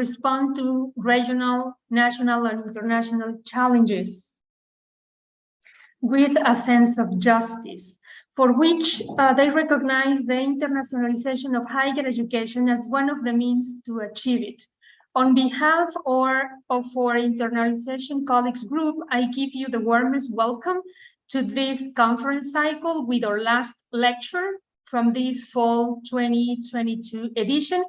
respond to regional, national, and international challenges with a sense of justice, for which they recognize the internationalization of higher education as one of the means to achieve it. On behalf of our internalization colleagues group, I give you the warmest welcome to this conference cycle with our last lecture from this fall 2022 edition,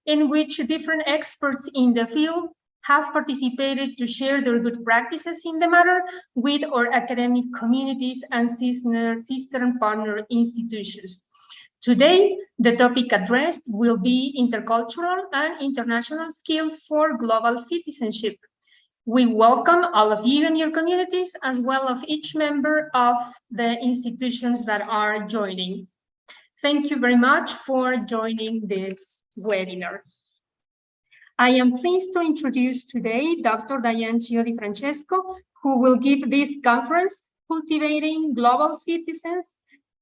in which different experts in the field have participated to share their good practices in the matter with our academic communities and sister and partner institutions. Today, the topic addressed will be intercultural and international skills for global citizenship. We welcome all of you and your communities, as well as each member of the institutions that are joining. Thank you very much for joining this webinar. I am pleased to introduce today Dr. Diane Ceo-DiFrancesco, who will give this conference, Cultivating Global Citizens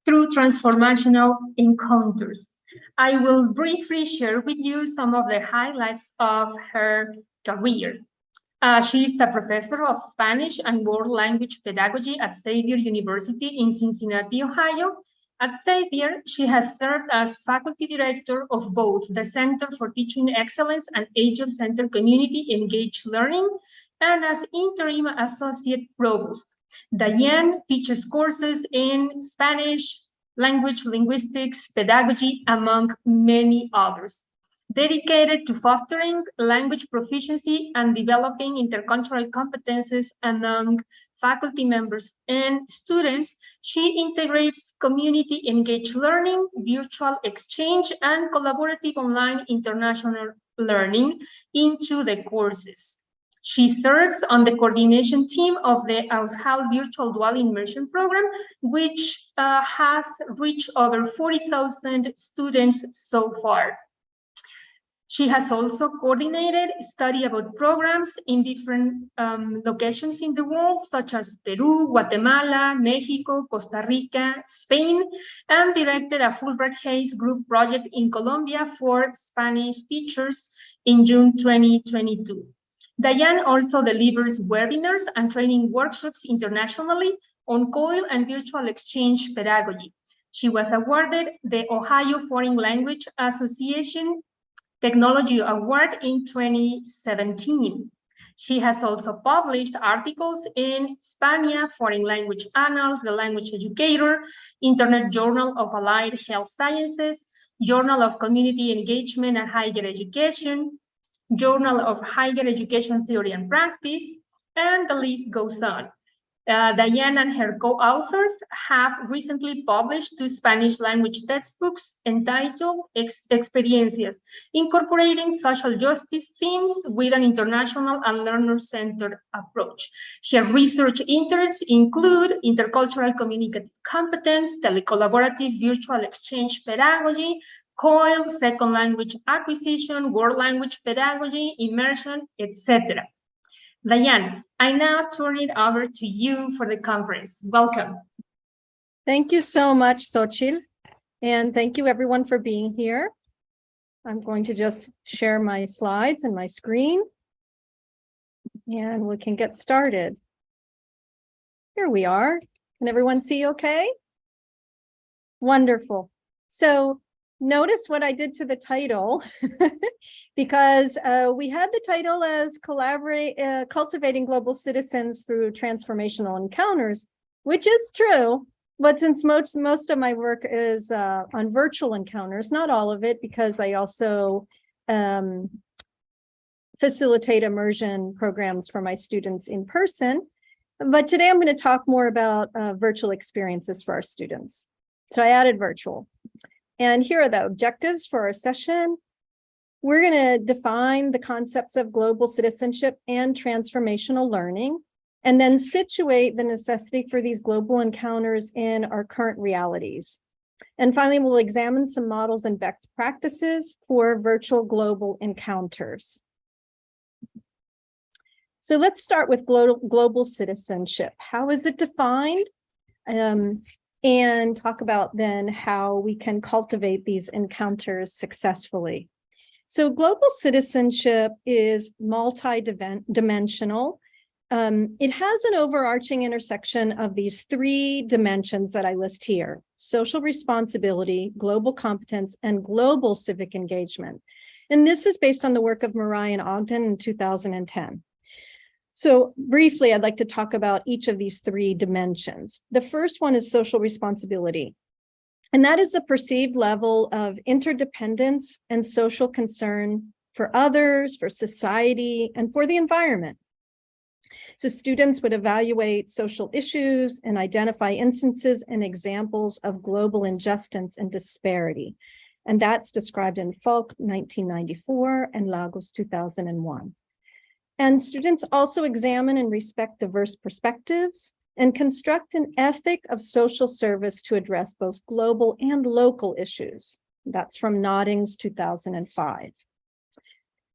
through Transformational Encounters. I will briefly share with you some of the highlights of her career. She is a professor of Spanish and World Language Pedagogy at Xavier University in Cincinnati, Ohio. At Xavier, she has served as faculty director of both the Center for Teaching Excellence and Agent-Centered Community Engaged Learning, and as interim associate provost. Diane teaches courses in Spanish, language, linguistics, pedagogy, among many others. Dedicated to fostering language proficiency and developing intercultural competences among faculty members and students, she integrates community engaged learning, virtual exchange, and collaborative online international learning into the courses. She serves on the coordination team of the AUSHAL Virtual Dual Immersion Program, which has reached over 40,000 students so far. She has also coordinated study abroad programs in different locations in the world, such as Peru, Guatemala, Mexico, Costa Rica, Spain, and directed a Fulbright Hays Group project in Colombia for Spanish teachers in June 2022. Diane also delivers webinars and training workshops internationally on COIL and virtual exchange pedagogy. She was awarded the Ohio Foreign Language Association Technology Award in 2017. She has also published articles in Spania, Foreign Language Annals, The Language Educator, Internet Journal of Allied Health Sciences, Journal of Community Engagement and Higher Education, Journal of Higher Education Theory and Practice, and the list goes on. Diane and her co-authors have recently published 2 Spanish language textbooks entitled Experiencias, incorporating social justice themes with an international and learner-centered approach. Her research interests include intercultural communicative competence, telecollaborative virtual exchange pedagogy, COIL, second language acquisition, world language pedagogy, immersion, etc. Diane, I now turn it over to you for the conference. Welcome. Thank you so much, Xochitl. And thank you everyone for being here. I'm going to just share my slides and my screen, and we can get started. Here we are. Can everyone see okay? Wonderful. So notice what I did to the title because we had the title as Cultivating Global Citizens Through Transformational Encounters, which is true. But since most of my work is on virtual encounters, not all of it, because I also facilitate immersion programs for my students in person. But today I'm going to talk more about virtual experiences for our students. So I added virtual. And here are the objectives for our session. We're going to define the concepts of global citizenship and transformational learning, and then situate the necessity for these global encounters in our current realities. And finally, we'll examine some models and best practices for virtual global encounters. So let's start with global citizenship. How is it defined? And talk about then how we can cultivate these encounters successfully. So global citizenship is multi-dimensional. It has an overarching intersection of these three dimensions that I list here: social responsibility, global competence, and global civic engagement. And this is based on the work of Murray and Ogden in 2010. So briefly, I'd like to talk about each of these three dimensions. The first one is social responsibility. And that is the perceived level of interdependence and social concern for others, for society, and for the environment. So students would evaluate social issues and identify instances and examples of global injustice and disparity. And that's described in Falk 1994 and Lagos 2001. And students also examine and respect diverse perspectives and construct an ethic of social service to address both global and local issues. That's from Noddings 2005.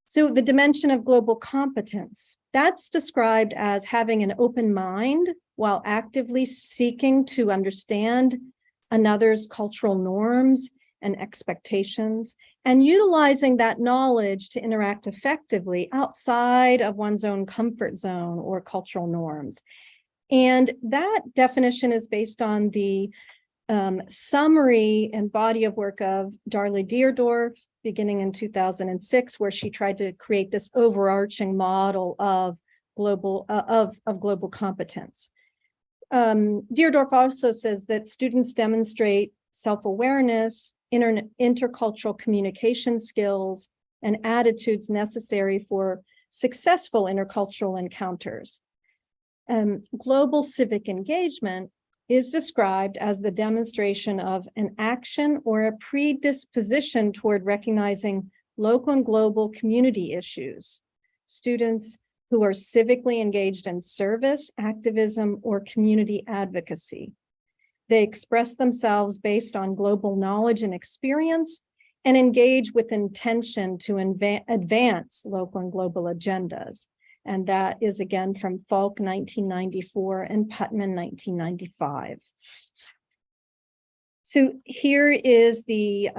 So the dimension of global competence, that's described as having an open mind while actively seeking to understand another's cultural norms and expectations, and utilizing that knowledge to interact effectively outside of one's own comfort zone or cultural norms. And that definition is based on the summary and body of work of Darla Deerdorf, beginning in 2006, where she tried to create this overarching model of global competence. Deerdorf also says that students demonstrate self-awareness, intercultural communication skills, and attitudes necessary for successful intercultural encounters. Global civic engagement is described as the demonstration of an action or a predisposition toward recognizing local and global community issues. Students who are civically engaged in service, activism, or community advocacy. They express themselves based on global knowledge and experience and engage with intention to advance local and global agendas. And that is again from Falk 1994 and Putman 1995. So here is the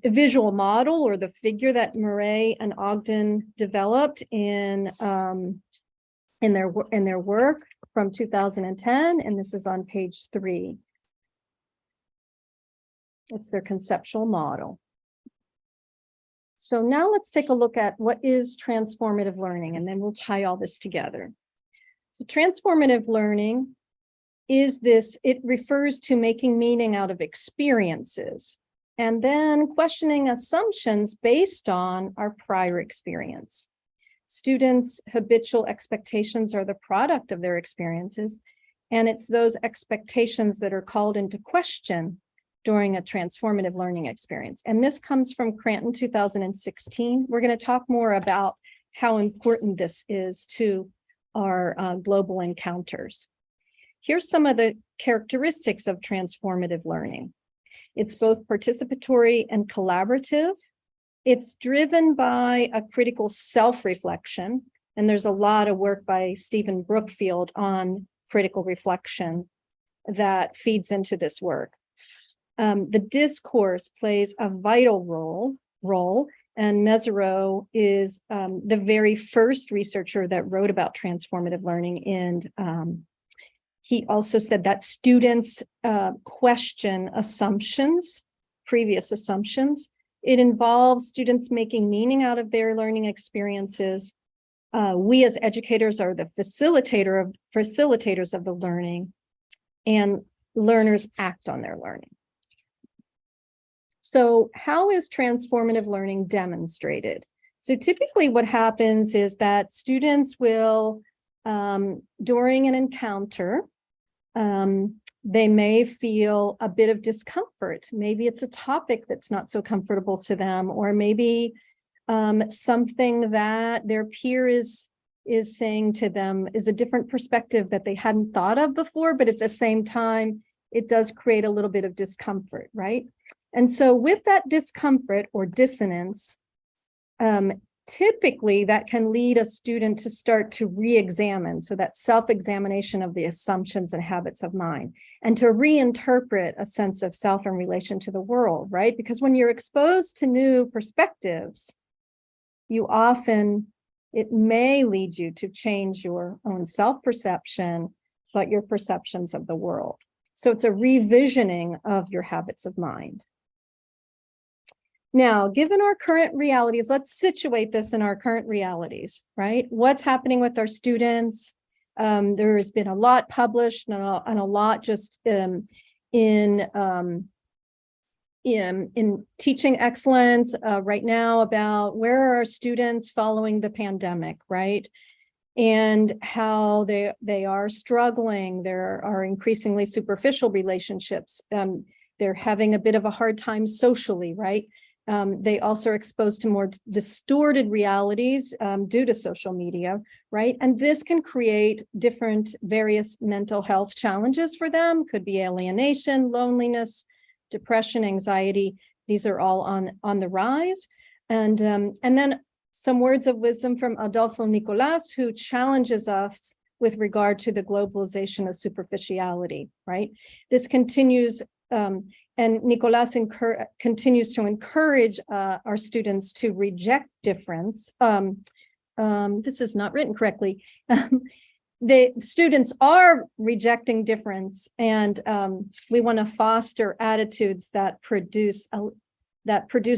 visual model or the figure that Murray and Ogden developed in their work from 2010, and this is on page 3. It's their conceptual model. So now let's take a look at what is transformative learning, and then we'll tie all this together. So transformative learning is this, it refers to making meaning out of experiences and then questioning assumptions based on our prior experience. Students' habitual expectations are the product of their experiences, and it's those expectations that are called into question during a transformative learning experience. And this comes from Cranton 2016. We're going to talk more about how important this is to our global encounters. Here's some of the characteristics of transformative learning. It's both participatory and collaborative. It's driven by a critical self-reflection, and there's a lot of work by Stephen Brookfield on critical reflection that feeds into this work. The discourse plays a vital role, and Mesereau is the very first researcher that wrote about transformative learning, and he also said that students question assumptions, previous assumptions. It involves students making meaning out of their learning experiences. We as educators are the facilitators of the learning, and learners act on their learning. So how is transformative learning demonstrated? So typically what happens is that students will, during an encounter, they may feel a bit of discomfort. Maybe it's a topic that's not so comfortable to them, or maybe something that their peer is saying to them is a different perspective that they hadn't thought of before, but at the same time, it does create a little bit of discomfort, right? And so with that discomfort or dissonance, typically that can lead a student to start to re-examine, so that self-examination of the assumptions and habits of mind, and to reinterpret a sense of self in relation to the world, right? Because when you're exposed to new perspectives, it may lead you to change your own self-perception, but your perceptions of the world. So it's a revisioning of your habits of mind. Now, given our current realities, let's situate this in our current realities, right? What's happening with our students? There has been a lot published and a lot just in teaching excellence right now about where are our students following the pandemic, right? And how they are struggling. There are increasingly superficial relationships. They're having a bit of a hard time socially, right? They also are exposed to more distorted realities due to social media, right? And this can create various mental health challenges for them. Could be alienation, loneliness, depression, anxiety. These are all on the rise. And then some words of wisdom from Adolfo Nicolás, who challenges us with regard to the globalization of superficiality, right? This continues, and Nicolás continues to encourage our students to reject difference. This is not written correctly. The students are rejecting difference, and we want to foster attitudes that produce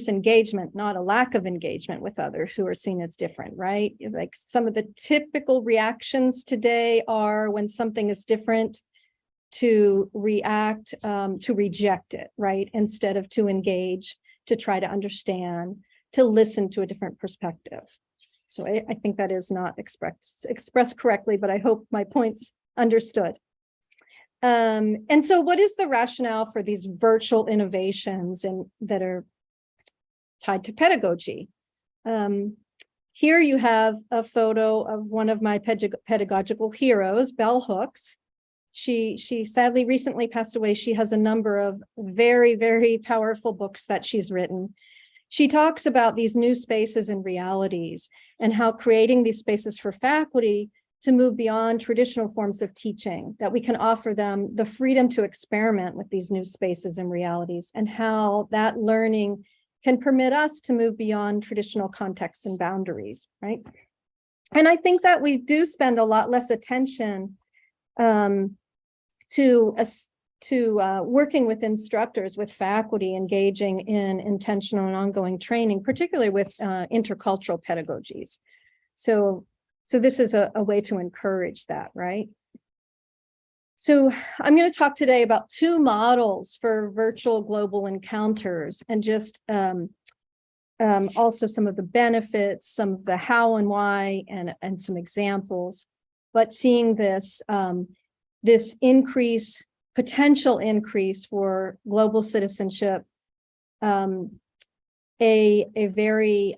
engagement, not a lack of engagement with others who are seen as different, right? Like some of the typical reactions today are when something is different, to react, to reject it, right? Instead of to engage, to try to understand, to listen to a different perspective. So I think that is not expressed correctly, but I hope my point's understood. And so what is the rationale for these virtual innovations that are tied to pedagogy? Here you have a photo of one of my pedagogical heroes, Bell Hooks. She sadly recently passed away. She has a number of very, very powerful books that she's written. She talks about these new spaces and realities and how creating these spaces for faculty to move beyond traditional forms of teaching, that we can offer them the freedom to experiment with these new spaces and realities, and how that learning can permit us to move beyond traditional contexts and boundaries, right? And I think that we do spend a lot less attention to working with instructors, with faculty, engaging in intentional and ongoing training, particularly with intercultural pedagogies. So this is a way to encourage that, right? So I'm going to talk today about two models for virtual global encounters, and just also some of the benefits, some of the how and why, and some examples. But seeing this potential increase for global citizenship, a very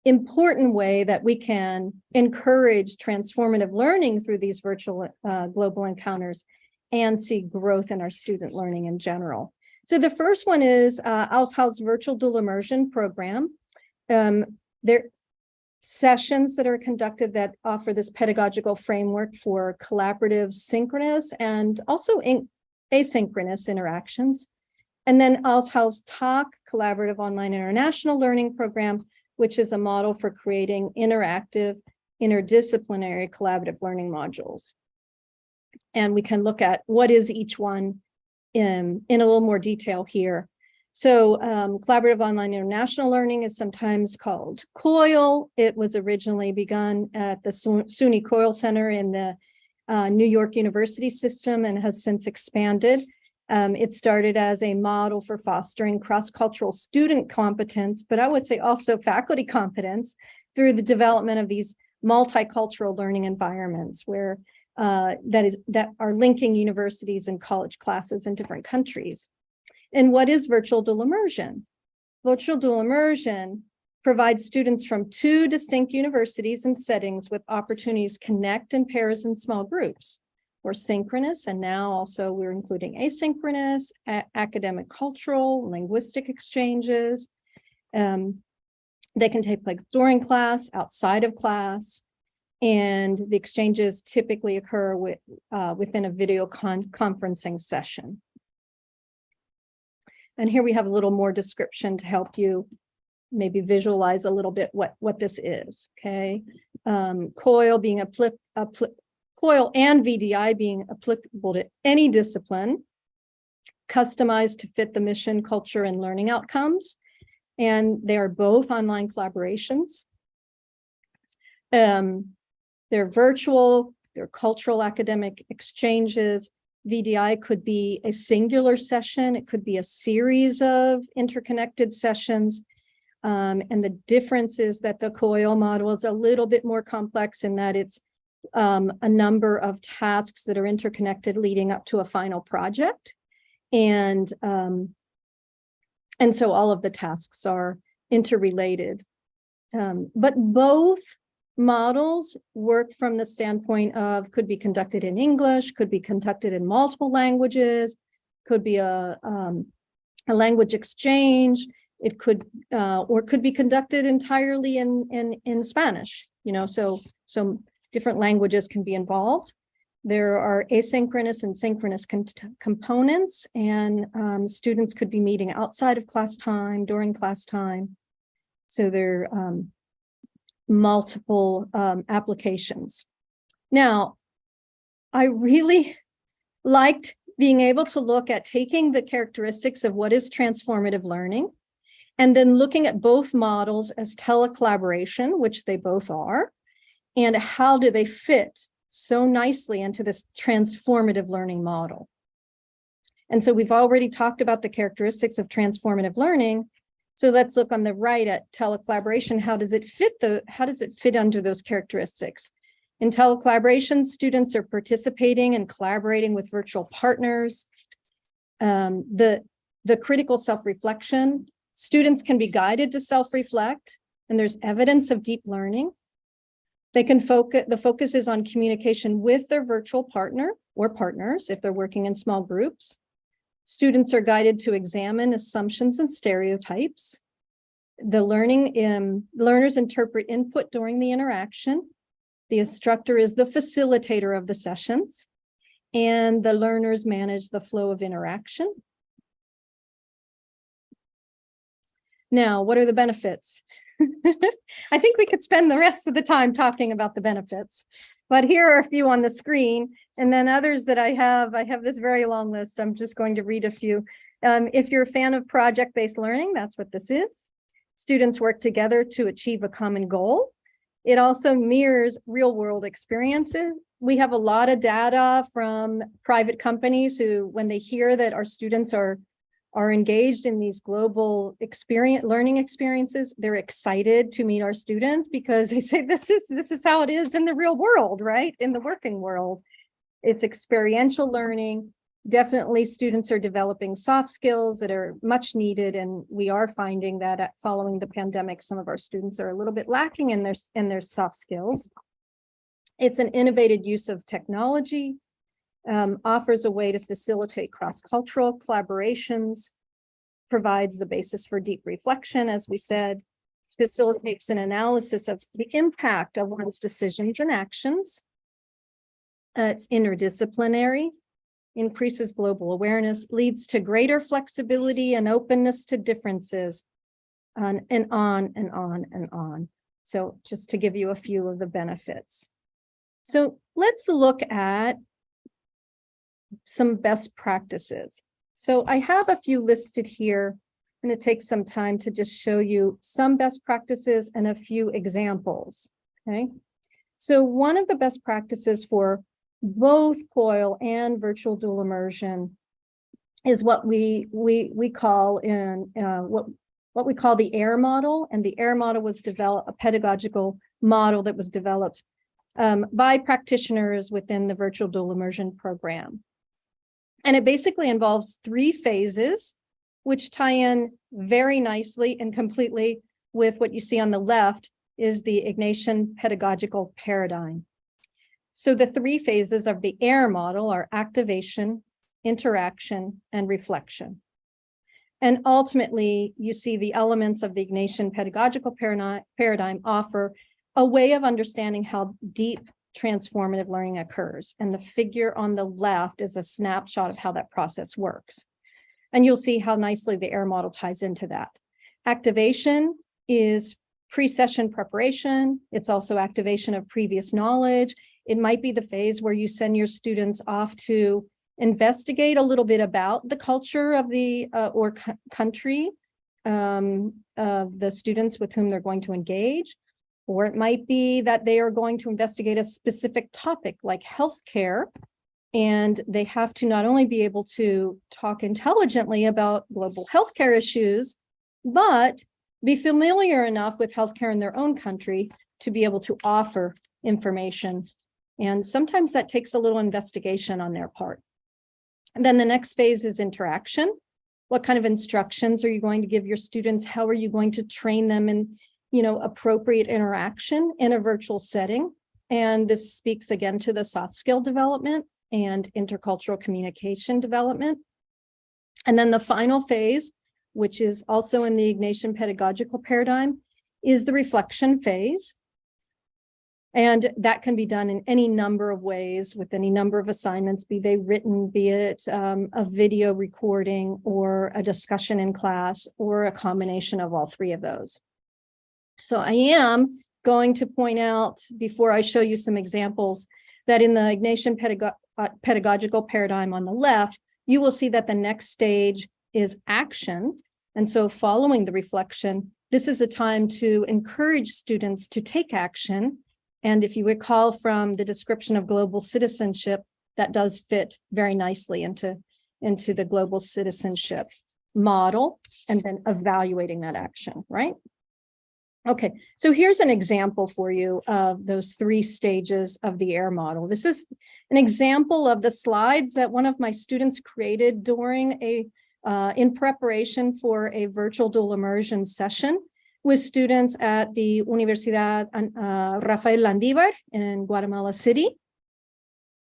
important way that we can encourage transformative learning through these virtual global encounters and see growth in our student learning in general. So the first one is Aushaus Virtual Dual Immersion Program. There sessions that are conducted that offer this pedagogical framework for collaborative, synchronous, and also asynchronous interactions. And then Aushaus Talk, Collaborative Online International Learning Program, which is a model for creating interactive, interdisciplinary collaborative learning modules. And we can look at what is each one in a little more detail here. So Collaborative Online International Learning is sometimes called COIL. It was originally begun at the SUNY COIL Center in the New York University system and has since expanded. It started as a model for fostering cross-cultural student competence, but I would say also faculty competence through the development of these multicultural learning environments where that are linking universities and college classes in different countries. And what is virtual dual immersion? Virtual dual immersion provides students from two distinct universities and settings with opportunities to connect in pairs and small groups. We're synchronous, and now also we're including asynchronous, academic, cultural, linguistic exchanges. They can take place during class, outside of class, and the exchanges typically occur within a video conferencing session. And here we have a little more description to help you maybe visualize a little bit what this is, okay? COIL being COIL and VDI being applicable to any discipline, customized to fit the mission, culture, and learning outcomes. And they are both online collaborations. They're virtual, they're cultural academic exchanges. VDI could be a singular session, it could be a series of interconnected sessions. And the difference is that the COIL model is a little bit more complex in that it's a number of tasks that are interconnected leading up to a final project. And so all of the tasks are interrelated. But both models work from the standpoint of could be conducted in English, could be conducted in multiple languages, could be a language exchange. It could or could be conducted entirely in Spanish. You know, so different languages can be involved. There are asynchronous and synchronous components, and students could be meeting outside of class time, during class time. So there are multiple applications. Now, I really liked being able to look at taking the characteristics of what is transformative learning, and then looking at both models as telecollaboration, which they both are, and how do they fit so nicely into this transformative learning model. And so we've already talked about the characteristics of transformative learning. So let's look on the right at telecollaboration. How does it fit under those characteristics? In telecollaboration, students are participating and collaborating with virtual partners. The critical self-reflection, students can be guided to self-reflect, and there's evidence of deep learning. They can focus, the focus is on communication with their virtual partner or partners if they're working in small groups. Students are guided to examine assumptions and stereotypes. The learners interpret input during the interaction. The instructor is the facilitator of the sessions, and the learners manage the flow of interaction. Now, what are the benefits? I think we could spend the rest of the time talking about the benefits, but here are a few on the screen, and then others that I have this very long list. I'm just going to read a few. If you're a fan of project-based learning, that's what this is. Students work together to achieve a common goal. It also mirrors real-world experiences. We have a lot of data from private companies who, when they hear that our students are engaged in these global learning experiences, they're excited to meet our students because they say this is how it is in the real world, right? In the working world. It's experiential learning. Definitely students are developing soft skills that are much needed, and we are finding that following the pandemic, some of our students are a little bit lacking in their soft skills. It's an innovative use of technology. Offers a way to facilitate cross-cultural collaborations, provides the basis for deep reflection, as we said, facilitates an analysis of the impact of one's decisions and actions. It's interdisciplinary, increases global awareness, leads to greater flexibility and openness to differences, and on and on and on. So just to give you a few of the benefits. So let's look at some best practices. So I have a few listed here. I'm going to take some time to just show you some best practices and a few examples. Okay. So one of the best practices for both COIL and virtual dual immersion is what we call what we call the AIR model. And the AIR model was developed, a pedagogical model that was developed by practitioners within the virtual dual immersion program. And it basically involves 3 phases, which tie in very nicely and completely with what you see on the left is the Ignatian pedagogical paradigm. So the 3 phases of the AIR model are activation, interaction, and reflection. And ultimately, you see the elements of the Ignatian pedagogical paradigm offer a way of understanding how deep transformative learning occurs. And the figure on the left is a snapshot of how that process works. And you'll see how nicely the AIR model ties into that. Activation is pre-session preparation. It's also activation of previous knowledge. It might be the phase where you send your students off to investigate a little bit about the culture of the country of the students with whom they're going to engage. Or it might be that they are going to investigate a specific topic like healthcare, and they have to not only be able to talk intelligently about global healthcare issues, but be familiar enough with healthcare in their own country to be able to offer information. And sometimes that takes a little investigation on their part. And then the next phase is interaction. What kind of instructions are you going to give your students? How are you going to train them in, appropriate interaction in a virtual setting? And this speaks again to the soft skill development and intercultural communication development. And then the final phase, which is also in the Ignatian pedagogical paradigm, is the reflection phase. And that can be done in any number of ways with any number of assignments, be they written, be it a video recording or a discussion in class or a combination of all three of those. So I am going to point out, before I show you some examples, that in the Ignatian pedagogical paradigm on the left, you will see that the next stage is action. And so following the reflection, this is a time to encourage students to take action. And if you recall from the description of global citizenship, that does fit very nicely into the global citizenship model, and then evaluating that action, right? Okay, so here's an example for you of those three stages of the AIR model. This is an example of the slides that one of my students created during in preparation for a virtual dual immersion session with students at the Universidad Rafael Landívar in Guatemala City.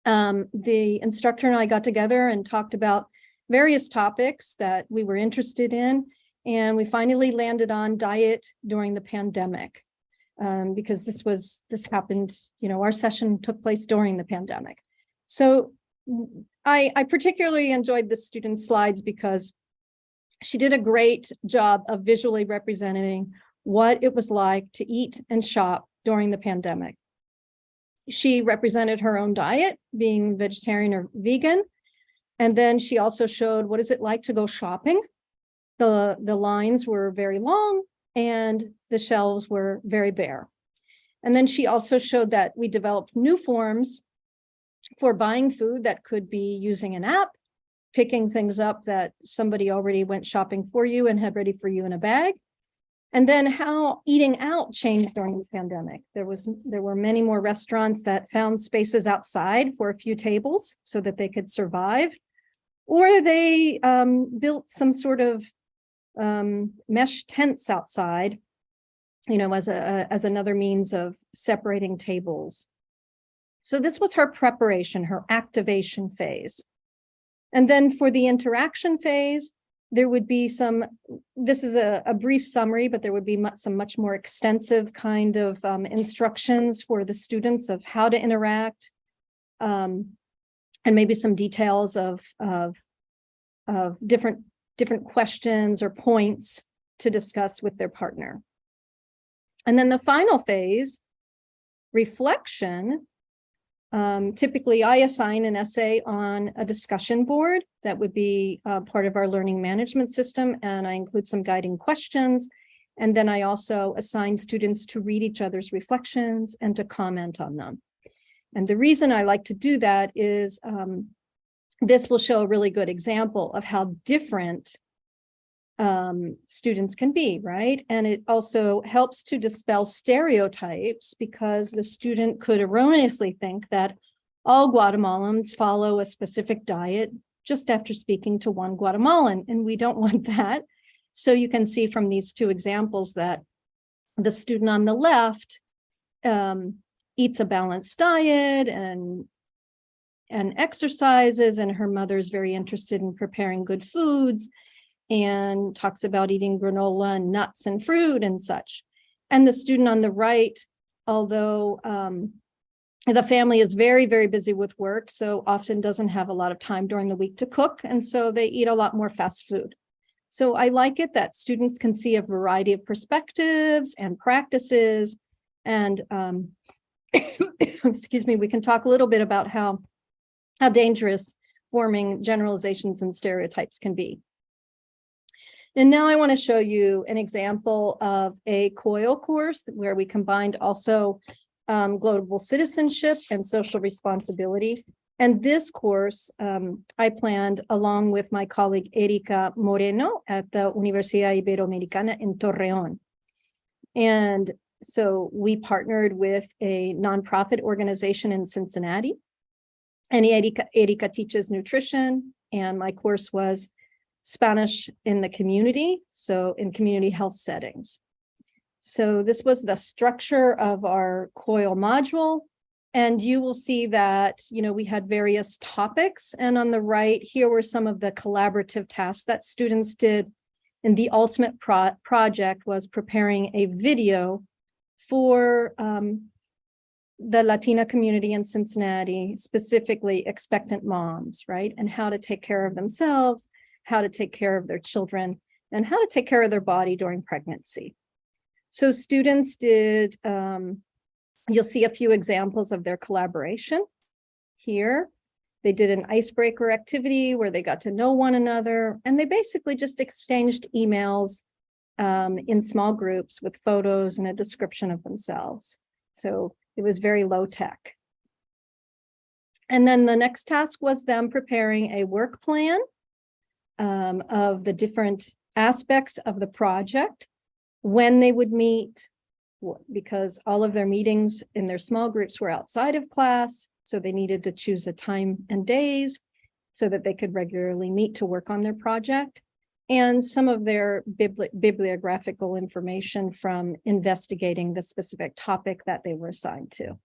The instructor and I got together and talked about various topics that we were interested in, and we finally landed on diet during the pandemic, because this happened, our session took place during the pandemic. So I particularly enjoyed the student's slides because she did a great job of visually representing what it was like to eat and shop during the pandemic. She represented her own diet, being vegetarian or vegan. And then she also showed what is it like to go shopping. The lines were very long and the shelves were very bare. And then she also showed that we developed new forms for buying food that could be using an app, picking things up that somebody already went shopping for you and had ready for you in a bag. And then how eating out changed during the pandemic. There were many more restaurants that found spaces outside for a few tables so that they could survive, or they built some sort of mesh tents outside, as another means of separating tables. So this was her preparation, her activation phase. And then for the interaction phase, there would be this is a brief summary, but there would be some much more extensive kind of instructions for the students of how to interact, and maybe some details of different questions or points to discuss with their partner. And then the final phase, reflection. Typically, I assign an essay on a discussion board that would be part of our learning management system, and I include some guiding questions. And then I also assign students to read each other's reflections and to comment on them. And the reason I like to do that is this will show a really good example of how different students can be, right? And it also helps to dispel stereotypes, because the student could erroneously think that all Guatemalans follow a specific diet just after speaking to one Guatemalan, and we don't want that. So you can see from these two examples that the student on the left eats a balanced diet and exercises, and her mother's very interested in preparing good foods, and talks about eating granola and nuts and fruit and such. And the student on the right, although the family is very, very busy with work, so often doesn't have a lot of time during the week to cook, and so they eat a lot more fast food. So I like it that students can see a variety of perspectives and practices. And excuse me, we can talk a little bit about how dangerous forming generalizations and stereotypes can be. And now I want to show you an example of a COIL course where we combined also global citizenship and social responsibility. And this course I planned along with my colleague Erika Moreno at the Universidad Iberoamericana in Torreón. And so we partnered with a nonprofit organization in Cincinnati. And Erika teaches nutrition, and my course was Spanish in the community, so in community health settings. So this was the structure of our COIL module, and you will see that, we had various topics, and on the right here were some of the collaborative tasks that students did. And the ultimate project was preparing a video for the Latina community in Cincinnati, specifically expectant moms, right? And how to take care of themselves, how to take care of their children, and how to take care of their body during pregnancy. So students did, you'll see a few examples of their collaboration here. They did an icebreaker activity where they got to know one another, and they basically just exchanged emails in small groups with photos and a description of themselves. So it was very low tech. And then the next task was them preparing a work plan of the different aspects of the project, when they would meet, because all of their meetings in their small groups were outside of class. So they needed to choose a time and days so that they could regularly meet to work on their project, and some of their bibliographical information from investigating the specific topic that they were assigned to.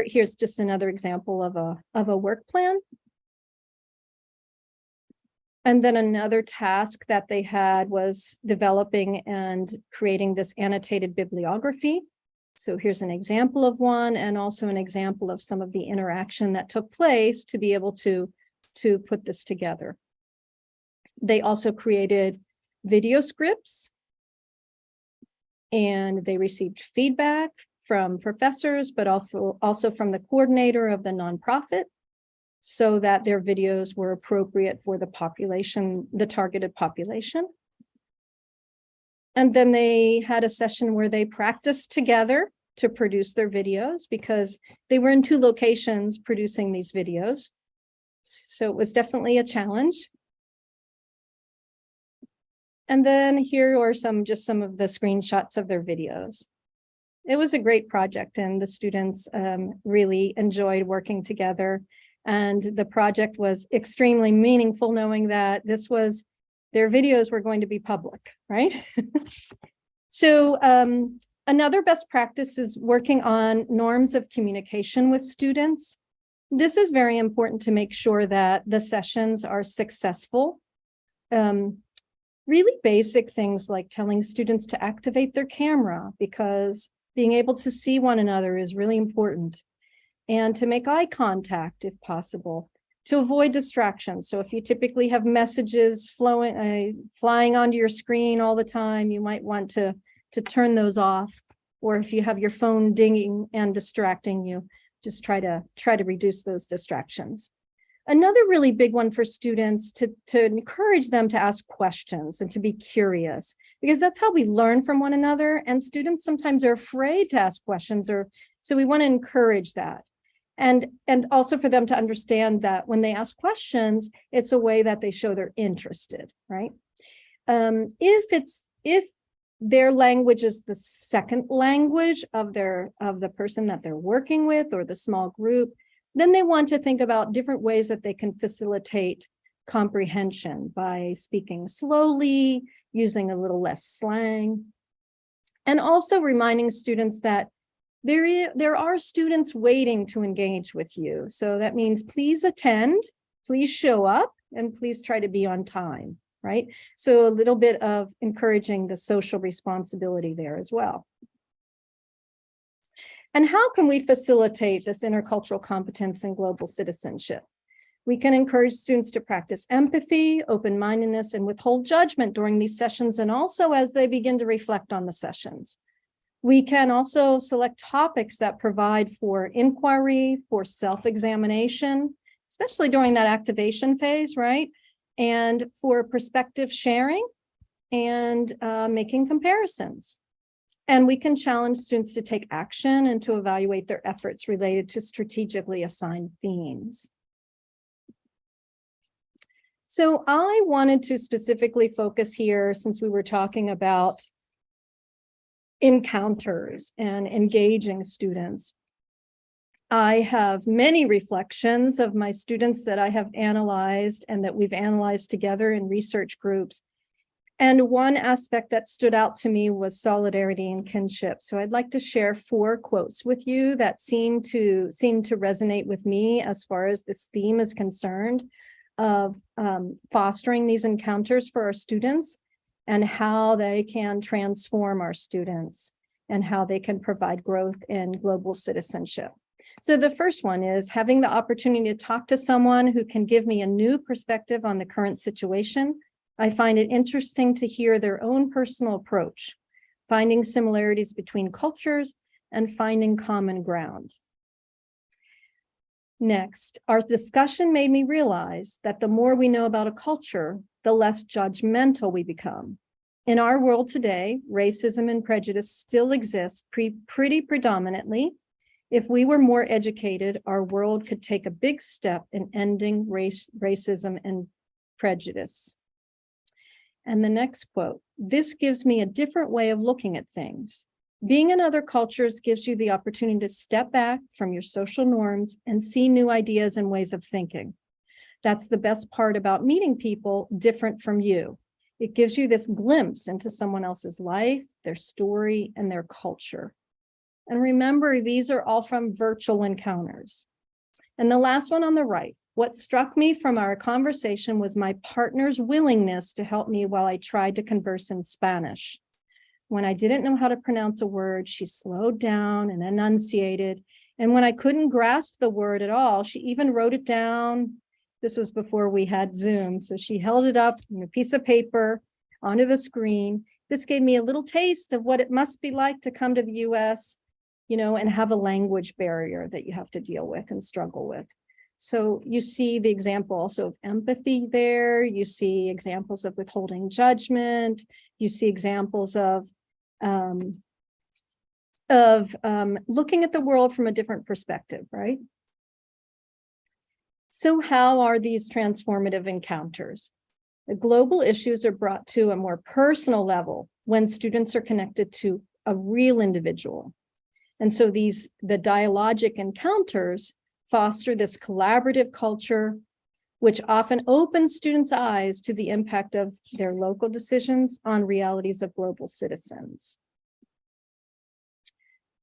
Here's just another example of a work plan. And then another task that they had was developing and creating this annotated bibliography. So here's an example of one, and also an example of some of the interaction that took place to be able to put this together. They also created video scripts, and they received feedback from professors, but also from the coordinator of the nonprofit, so that their videos were appropriate for the population, the targeted population. And then they had a session where they practiced together to produce their videos, because they were in 2 locations producing these videos. So it was definitely a challenge. And then here are some of the screenshots of their videos. It was a great project, and the students really enjoyed working together. And the project was extremely meaningful, knowing that their videos were going to be public, right? So another best practice is working on norms of communication with students. This is very important to make sure that the sessions are successful. Really basic things like telling students to activate their camera, because being able to see one another is really important. And to make eye contact if possible, to avoid distractions. So if you typically have messages flying onto your screen all the time, you might want to turn those off. Or if you have your phone dinging and distracting you, just try to reduce those distractions. Another really big one for students, to encourage them to ask questions and to be curious, because that's how we learn from one another. And students sometimes are afraid to ask questions, so we want to encourage that. And also for them to understand that when they ask questions, it's a way that they show they're interested, right? If their language is the second language of the person that they're working with or the small group, then they want to think about different ways that they can facilitate comprehension by speaking slowly, using a little less slang, and also reminding students that there are students waiting to engage with you. So that means please attend, please show up, and please try to be on time, right? So a little bit of encouraging the social responsibility there as well. And how can we facilitate this intercultural competence and global citizenship? We can encourage students to practice empathy, open-mindedness, and withhold judgment during these sessions, and also as they begin to reflect on the sessions. We can also select topics that provide for inquiry, for self-examination, especially during that activation phase, right? And for perspective sharing and making comparisons. And we can challenge students to take action and to evaluate their efforts related to strategically assigned themes. So I wanted to specifically focus here, since we were talking about encounters and engaging students. I have many reflections of my students that I have analyzed and that we've analyzed together in research groups. And one aspect that stood out to me was solidarity and kinship. So I'd like to share 4 quotes with you that seem to resonate with me as far as this theme is concerned of fostering these encounters for our students and how they can transform our students and how they can provide growth in global citizenship. So the first one is having the opportunity to talk to someone who can give me a new perspective on the current situation. I find it interesting to hear their own personal approach, finding similarities between cultures and finding common ground. Next, our discussion made me realize that the more we know about a culture, the less judgmental we become. In our world today, racism and prejudice still exist pretty predominantly. If we were more educated, our world could take a big step in ending racism and prejudice. And the next quote, this gives me a different way of looking at things. Being in other cultures gives you the opportunity to step back from your social norms and see new ideas and ways of thinking. That's the best part about meeting people different from you. It gives you this glimpse into someone else's life, their story, and their culture. And remember, these are all from virtual encounters. And the last one on the right, what struck me from our conversation was my partner's willingness to help me while I tried to converse in Spanish. When I didn't know how to pronounce a word, she slowed down and enunciated. And when I couldn't grasp the word at all, she even wrote it down. This was before we had Zoom. So she held it up on a piece of paper onto the screen. This gave me a little taste of what it must be like to come to the US, you know, and have a language barrier that you have to deal with and struggle with. So you see the example also of empathy there. You see examples of withholding judgment. You see examples of looking at the world from a different perspective, right? So how are these transformative encounters? The global issues are brought to a more personal level when students are connected to a real individual. And so the dialogic encounters foster this collaborative culture, which often opens students' eyes to the impact of their local decisions on realities of global citizens.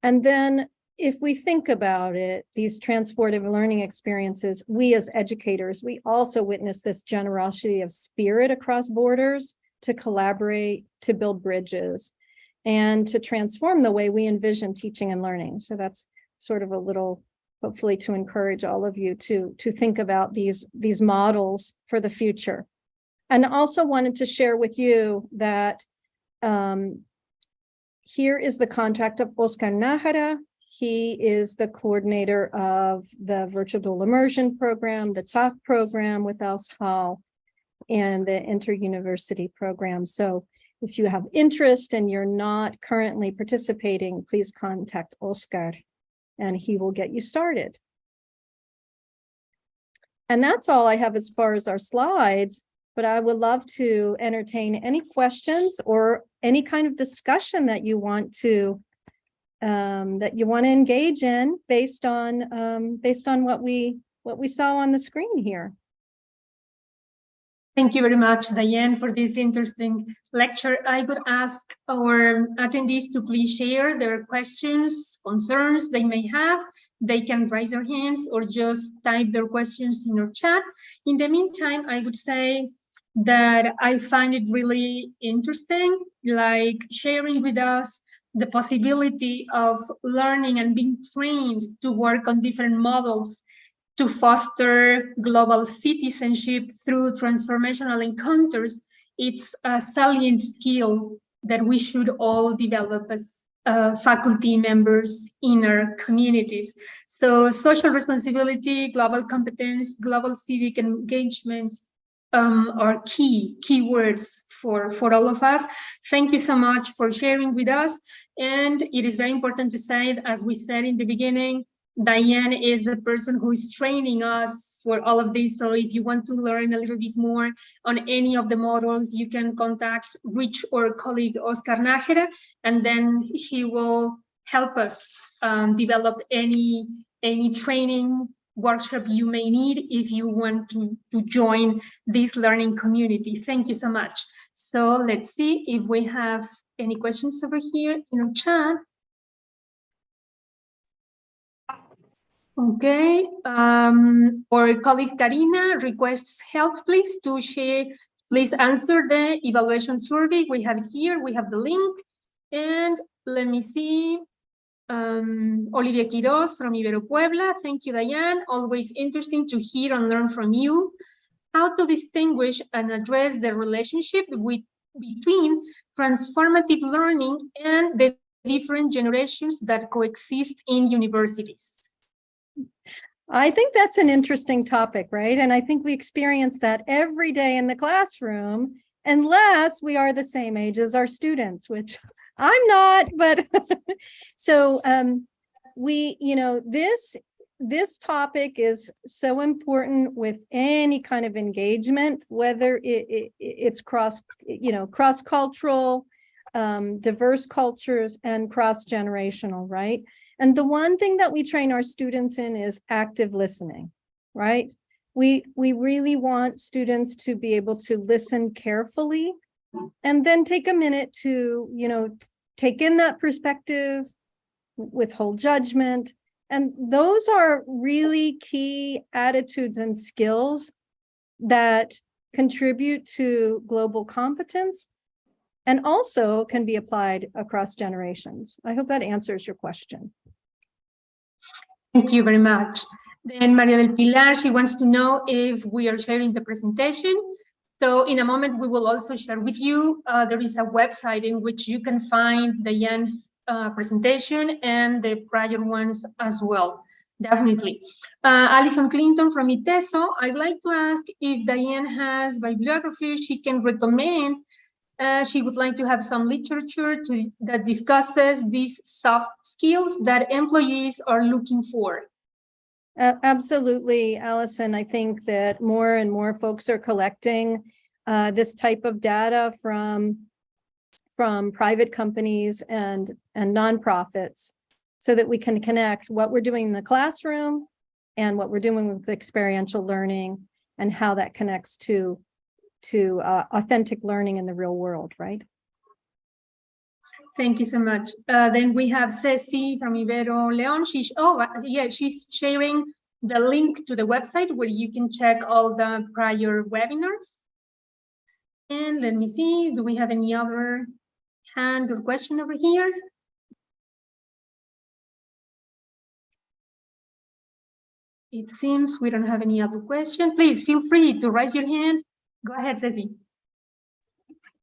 And then if we think about it, these transformative learning experiences, we as educators, we also witness this generosity of spirit across borders to collaborate, to build bridges, and to transform the way we envision teaching and learning. So that's sort of a little, hopefully to encourage all of you to think about these models for the future. And also wanted to share with you that here is the contact of Oscar Nájera. He is the coordinator of the Virtual Dual Immersion program, the TAC program with ALSHAL, and the Inter-University program. So if you have interest and you're not currently participating, please contact Oscar and he will get you started. And that's all I have as far as our slides, but I would love to entertain any questions or any kind of discussion that you want to engage in based on what we saw on the screen here. Thank you very much, Diane, for this interesting lecture. I would ask our attendees to please share their questions, concerns they may have. They can raise their hands or just type their questions in our chat. In the meantime, I would say that I find it really interesting, like sharing with us the possibility of learning and being trained to work on different models to foster global citizenship through transformational encounters, it's a salient skill that we should all develop as faculty members in our communities. So social responsibility, global competence, global civic engagements are key words for all of us. Thank you so much for sharing with us. And it is very important to say, as we said in the beginning, Diane is the person who is training us for all of this. So if you want to learn a little bit more on any of the models, you can contact Rich or colleague Oscar Nájera, and then he will help us develop any training workshop you may need if you want to join this learning community. Thank you so much. So let's see if we have any questions over here in our chat. Okay, our colleague Karina requests help, please, to share. Please answer the evaluation survey we have here. We have the link. And let me see. Olivia Quiroz from Ibero Puebla. Thank you, Diane. Always interesting to hear and learn from you. How to distinguish and address the relationship between transformative learning and the different generations that coexist in universities? I think that's an interesting topic, right? And I think we experience that every day in the classroom, unless we are the same age as our students, which I'm not, but so this topic is so important with any kind of engagement, whether it's cross-cultural, diverse cultures and cross-generational, right? And the one thing that we train our students in is active listening, right? We really want students to be able to listen carefully and then take a minute to, take in that perspective, withhold judgment. And those are really key attitudes and skills that contribute to global competence and also can be applied across generations. I hope that answers your question. Thank you very much. Then Maria del Pilar, she wants to know if we are sharing the presentation. So in a moment, we will also share with you, there is a website in which you can find Diane's presentation and the prior ones as well, definitely. Alison Clinton from ITESO, I'd like to ask if Diane has bibliography she can recommend. She would like to have some literature that discusses these soft skills that employees are looking for. Absolutely, Allison. I think that more and more folks are collecting this type of data from private companies and nonprofits so that we can connect what we're doing in the classroom and what we're doing with experiential learning and how that connects to authentic learning in the real world, right? Thank you so much. Then we have Ceci from Ibero León. She's sharing the link to the website where you can check all the prior webinars. And let me see, do we have any other hand or question over here? It seems we don't have any other question. Please feel free to raise your hand. Go ahead, Ceci.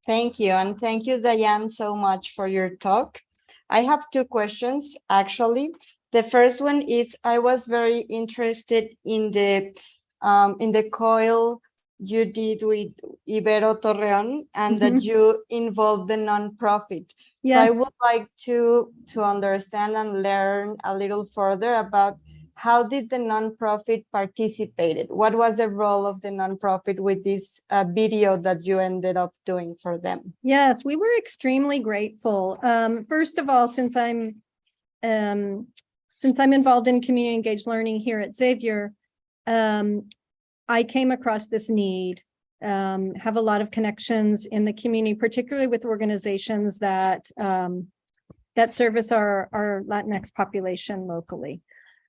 Thank you. And thank you, Diane, so much for your talk. I have two questions, actually. The first one is, I was very interested in the COIL you did with Ibero Torreón and that you involved the nonprofit. Yes. So I would like to understand and learn a little further about how did the nonprofit participated? What was the role of the nonprofit with this video that you ended up doing for them? Yes, we were extremely grateful. First of all, since I'm involved in community engaged learning here at Xavier, I came across this need, have a lot of connections in the community, particularly with organizations that service our Latinx population locally.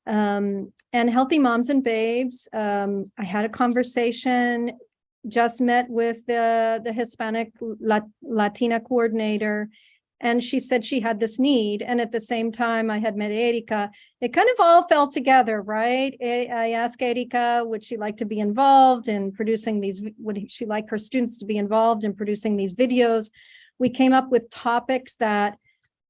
And Healthy Moms and Babes, I had a conversation, just met with the Hispanic Latina coordinator, And she said she had this need. And at the same time, I had met Erika. It kind of all fell together, right? I asked Erika, would she like to be involved in producing these? Would she like her students to be involved in producing these videos? We came up with topics that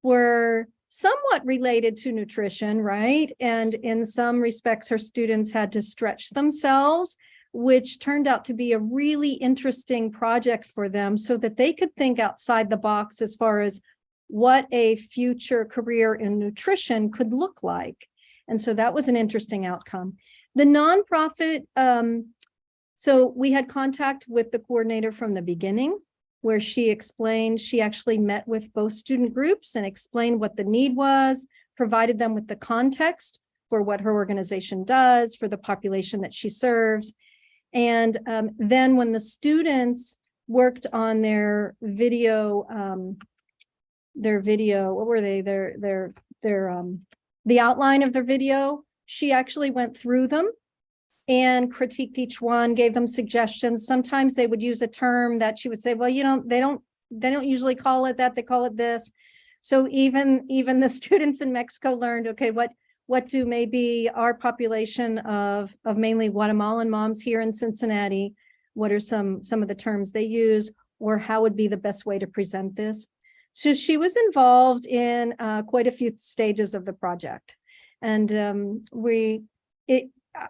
were somewhat related to nutrition, right? And in some respects, her students had to stretch themselves, which turned out to be a really interesting project for them so that they could think outside the box as far as what a future career in nutrition could look like. And so that was an interesting outcome. The nonprofit, so we had contact with the coordinator from the beginning, where she explained, she actually met with both student groups and explained what the need was, provided them with the context for what her organization does, for the population that she serves. And then when the students worked on their video, what were they? The outline of their video, she actually went through them and critiqued each one, gave them suggestions. Sometimes they would use a term that she would say, well, they don't usually call it that, they call it this. So even the students in Mexico learned, okay, what do maybe our population of mainly Guatemalan moms here in Cincinnati, what are some of the terms they use, or how would be the best way to present this? So she was involved in quite a few stages of the project. And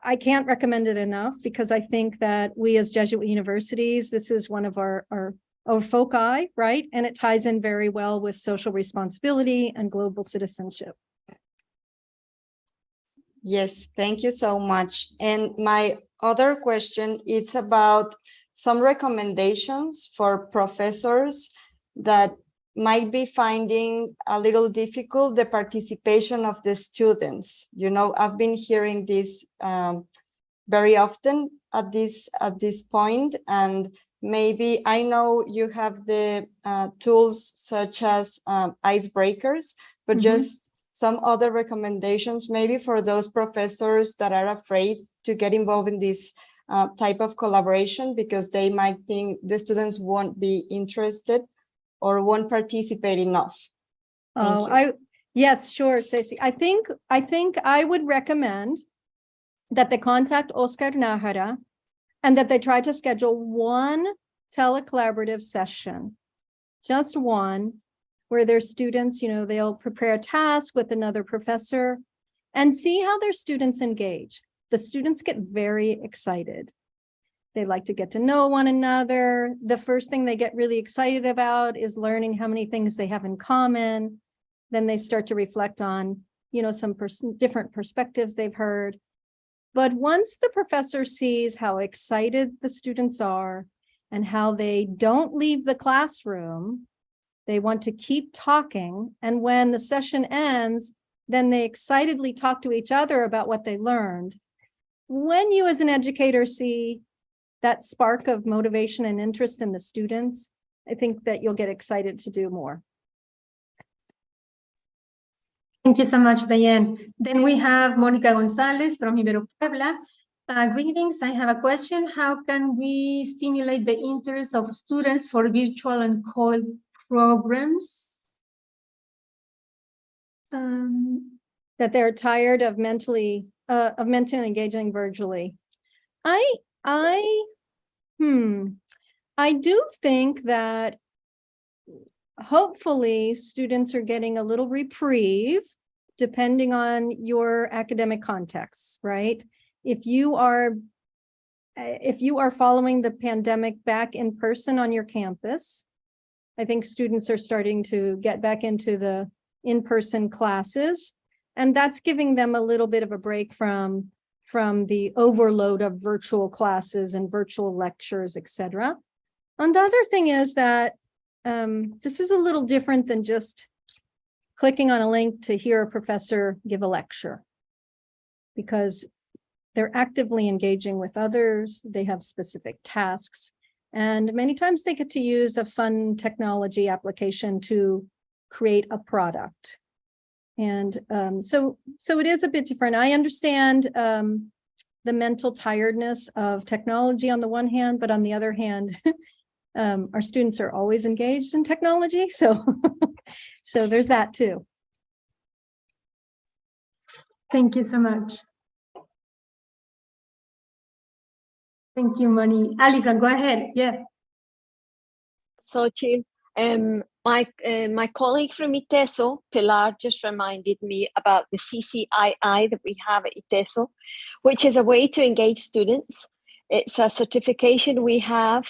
I can't recommend it enough, because I think that we as Jesuit universities, this is one of our foci, right? And it ties in very well with social responsibility and global citizenship. Yes, thank you so much. And my other question is about some recommendations for professors that might be finding a little difficult the participation of the students. I've been hearing this very often at this point, and maybe I know you have the tools such as icebreakers, but just some other recommendations maybe for those professors that are afraid to get involved in this type of collaboration because they might think the students won't be interested or won't participate enough. Yes, sure, Ceci. I think I would recommend that they contact Oscar Nájera and that they try to schedule one telecollaborative session, just one, where their students, they'll prepare a task with another professor and see how their students engage. The students get very excited. They like to get to know one another. The first thing they get really excited about is learning how many things they have in common. Then they start to reflect on, some different perspectives they've heard. But once the professor sees how excited the students are and how they don't leave the classroom, they want to keep talking. And when the session ends, then they excitedly talk to each other about what they learned. When you as an educator see that spark of motivation and interest in the students, I think that you'll get excited to do more. Thank you so much, Diane. Then we have Monica Gonzalez from Ibero Puebla. Greetings, I have a question. How can we stimulate the interest of students for virtual and co-ed programs? That they're tired of mentally engaging virtually. I do think that hopefully students are getting a little reprieve depending on your academic context, right? If you are following the pandemic back in person on your campus, I think students are starting to get back into the in-person classes, and that's giving them a little bit of a break from the overload of virtual classes and virtual lectures, etc. And the other thing is that this is a little different than just clicking on a link to hear a professor give a lecture, because they're actively engaging with others, they have specific tasks, and many times they get to use a fun technology application to create a product. And so it is a bit different. I understand the mental tiredness of technology on the one hand, but on the other hand, our students are always engaged in technology. So So there's that too. Thank you so much. Thank you, Moni. Alison, go ahead. Yeah. So, Chief, my colleague from ITESO, Pilar, just reminded me about the CCII that we have at ITESO, which is a way to engage students. It's a certification we have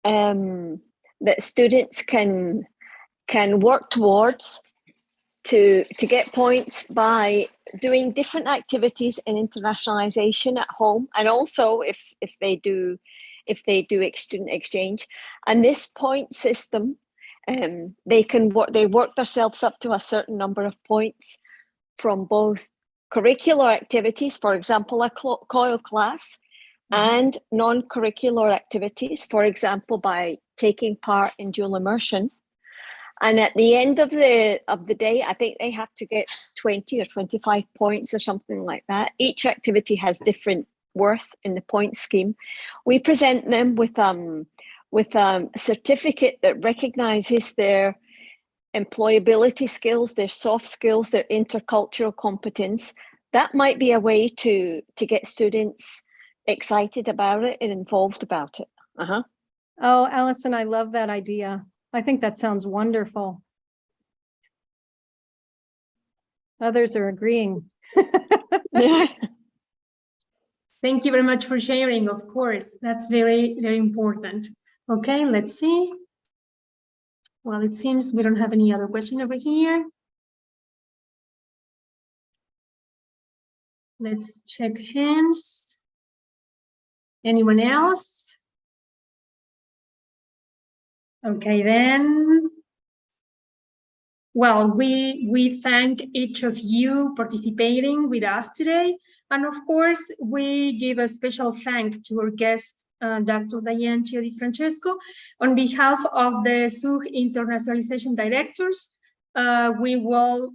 that students can work towards to get points by doing different activities in internationalization at home, and also if they do student exchange. And this point system, they work themselves up to a certain number of points from both curricular activities, for example, a COIL class, and non-curricular activities, for example, by taking part in dual immersion. And at the end of the day, I think they have to get 20 or 25 points or something like that. Each activity has different worth in the point scheme. We present them with a certificate that recognizes their employability skills, their soft skills, their intercultural competence. That might be a way to get students excited about it and involved about it. Oh, Allison, I love that idea. I think that sounds wonderful. Others are agreeing. Thank you very much for sharing, of course. That's very, very important. Okay, let's see. Well, it seems we don't have any other question over here. Let's check hands. Anyone else? Okay, then. Well, we thank each of you participating with us today. And of course, we give a special thank to our guest, Dr. Diane Ceo-DiFrancesco. On behalf of the SUJ Internationalization Directors, we will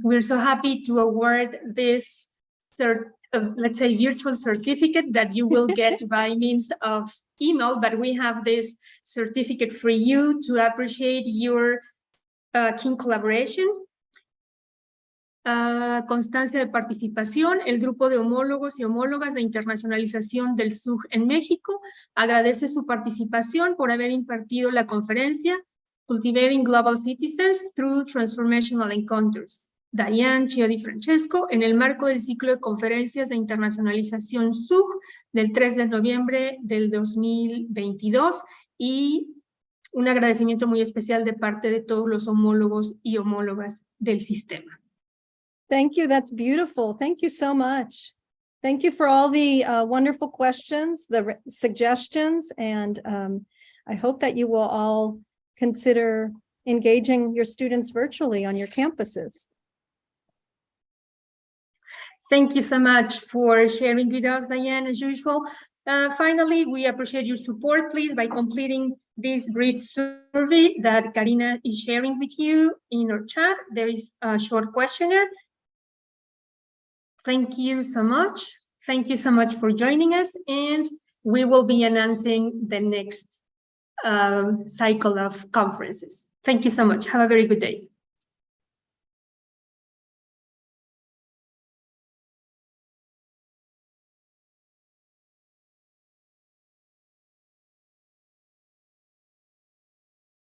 we're so happy to award this, let's say, virtual certificate that you will get by means of email, but we have this certificate for you to appreciate your keen collaboration. Constancia de participación, el grupo de homólogos y homólogas de internacionalización del SUJ en México agradece su participación por haber impartido la conferencia Cultivating Global Citizens Through Transformational Encounters. Diane Ceo-DiFrancesco, en el marco del ciclo de conferencias de internacionalización SUJ del 3 de noviembre del 2022, y un agradecimiento muy especial de parte de todos los homólogos y homólogas del sistema. Thank you. That's beautiful. Thank you so much. Thank you for all the wonderful questions, the suggestions, and I hope that you will all consider engaging your students virtually on your campuses. Thank you so much for sharing with us, Diane, as usual. Finally, we appreciate your support, please, by completing this brief survey that Karina is sharing with you in our chat. There is a short questionnaire. Thank you so much. Thank you so much for joining us, and we will be announcing the next cycle of conferences. Thank you so much. Have a very good day.